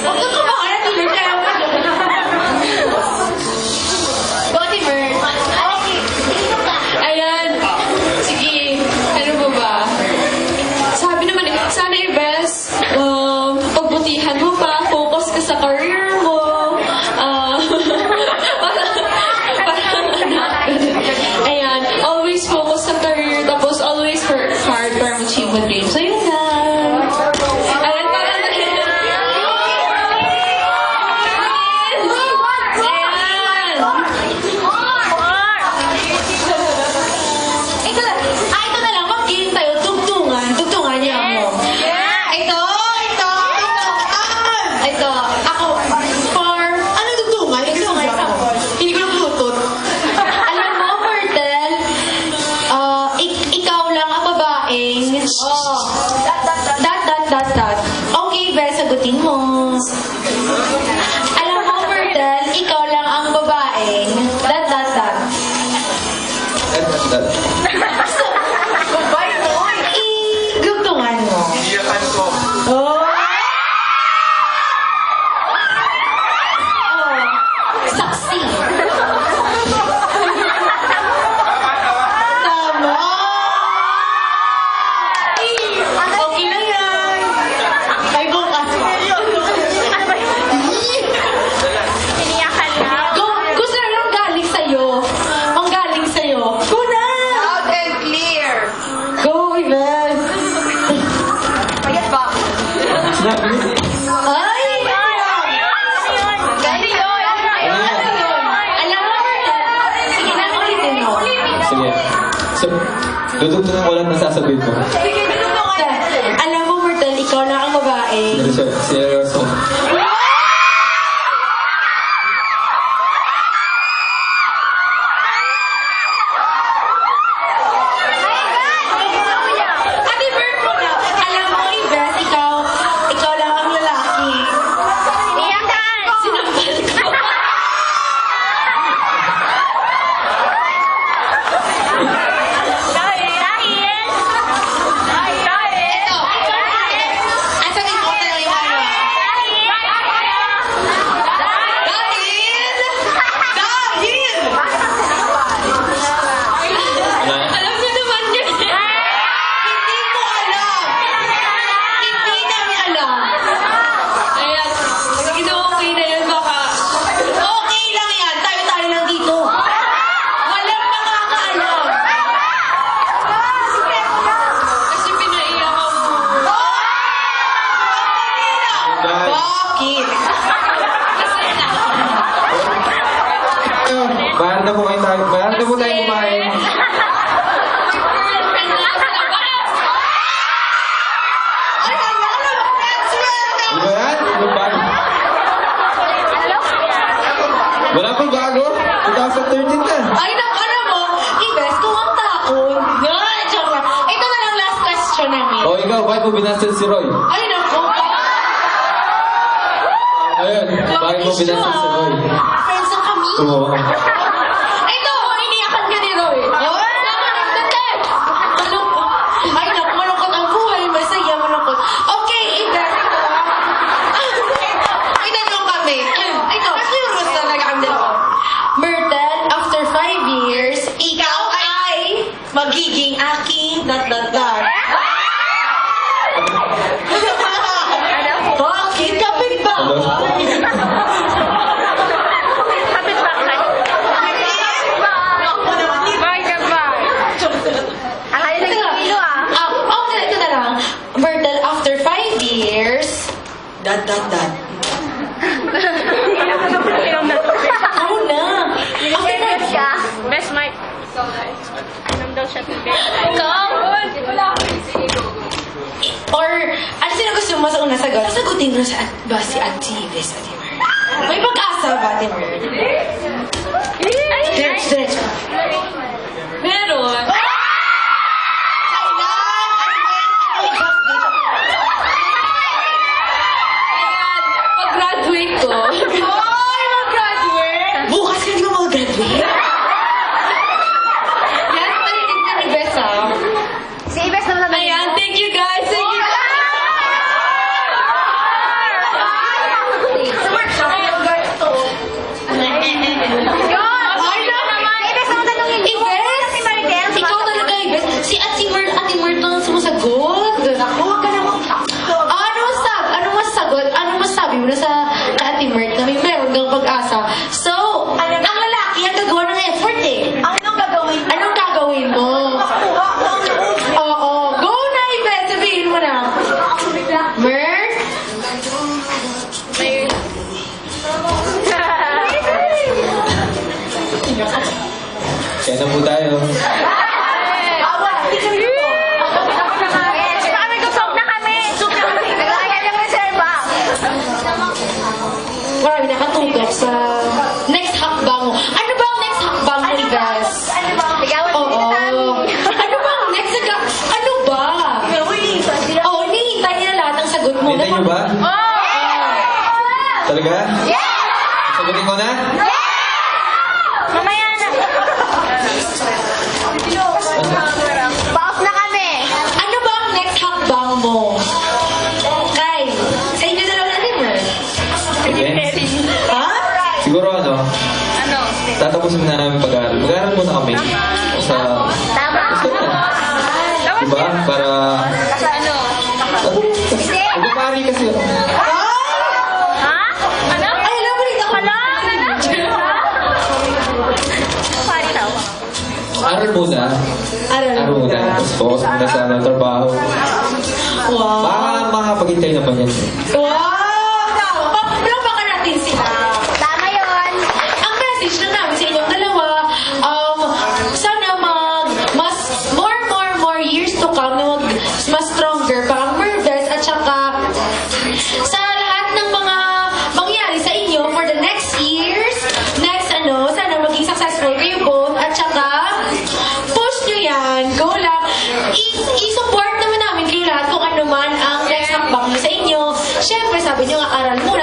Huwag ka kumahanap, hindi kaya mo. Body burn. Okay. Ayan. Sige. Ano ba ba? Sabi naman, sana i-best. Pagbutihan mo pa. Focus ka sa career mo. Ayan. Always focus sa career. Tapos always work hard para achieve mo dreams. So, yun lang. Ayan, parang ito na lang, mag-game tayo, tugtungan niya mo. Ito, ako, ano tugtungan? Hindi ko naglutot. Alam mo, Myrtle, ikaw lang ang babaeng, dot. Okay, Bel, sagutin mo. Alam mo, Myrtle, ikaw lang ang babaeng, dot. Igugtungan mo. Iyakan ko. Oh! Saksi. Tama. Okay lang yan. Ay, kung kasi. Iniyakan lang. Gusto na lang galing sa'yo. Manggaling sa'yo. Go na! Loud and clear. Go, Ivan. Payat ba? Ay! Galing yun. Alam mo, sige na, ulitin mo. Sige. So, dudugtungan ko lang nasasabihin ko. Sige, binuntungan. Alam mo, Myrtle, ikaw lang ang babae. Seryoso. Ate Bert mo na. Alam mo, Ives, ikaw lang ang lalaki. Iniyakan. Sinampal ko. Ito. Ang sabihin ko na lang yung ano. Dahil! Alam niyo naman yun. Hindi mo alam. Hindi namin alam. Ayan. Ginawa okay na yan, baka. Okay lang yan. Tayo-tayo lang dito. Walang makakaalam. Kasi pinaiyakan mo. Bakit? Kasi Bayar na po kayo tayo. Bayar na po tayo kumain. Di ba yan? Ano ba? Wala pong bago. 2013 na. Ay, ano mo? Ives, kung ang taon. Ay, joke lang. Ito na lang last question namin. O ikaw, bakit mo binasted si Roy? Ay, naku. Ayun, bakit mo binasted si Roy? Friends na kami. Oo. Ito, iniyakan ka ni Roy. Ay, naku, malungkot ang buhay. Masaya, malungkot. Okay, Ives, ito. Itanong kami. Ito, curious talaga ang dalawa. Myrtle, after 5 years, ikaw ay magiging aking ... Bakit? Kapit ba? Ito na lang. Myrtle, after 5 years, ... Ako na. After 5 years. Best mic. Inom daw siya today. Or, ano sino gusto mo sa una sagot? Sagutin mo sa ba si Ate Ives, Ate Mer? May pag-asa ba, Ate Mer? Diretso. Meron. Pag-graduate ko. Ay, mag-graduate! Bukas ka di ba mag-graduate? Yan, palitin ka ni Bess, ha? Si Ives naman naman. Ayan, thank you guys! Thank you guys! sa Ate Mert na may meron kang pag-asa. So, ang lalaki ang gagawa ng effort eh. Anong gagawin? Anong gagawin mo? Oo. Go na, Ibe. Sabihin mo na. Mert? Kaya na po tayo. Yes, kami kusog na kami. Naglagay ng reserva. Marami nakatutok sa next hakbang mo. Ano ba ang next hakbang mo, Ibes? Ano ba? Ligawan Oo. din namin. Ano ba ang next? Ano ba? Oo, hinihintay niya lahat ng sagot mo. Hintay niyo ba? Talaga? Sagutin ko na? Mamaya na. Baos na kami. Ano ba ang next hakbang mo? Kay, sa inyo na lang natin, Mer. Okay. Ha? Siguro ano, Ano? tatapusin na namin pag-aaral. Mag-aaral muna kami. Sa... Tama. Gusto na. Diba? Para... Ano? Magpapari kasi ako. Ha? Ano? Ay, alam mo rin ako. Hala? Pari daw. Aral muna. Aral muna. Tapos focus muna sa ano, trabaho. Wow. Baka makapag-hintay naman yan. Wow! Palakpakan natin sila. Tama yun. Ang message na namin sa inyong dalawa, sana more years to come na mas stronger pa ang Merves at saka sa lahat ng mga mangyari sa inyo for the next years, sana maging successful kayo both at saka push nyo yan, go lang. I-support naman namin kayo lahat kung ano man ang next hakbang nyo sa inyo. Siyempre, sabi nyo nga, aral mo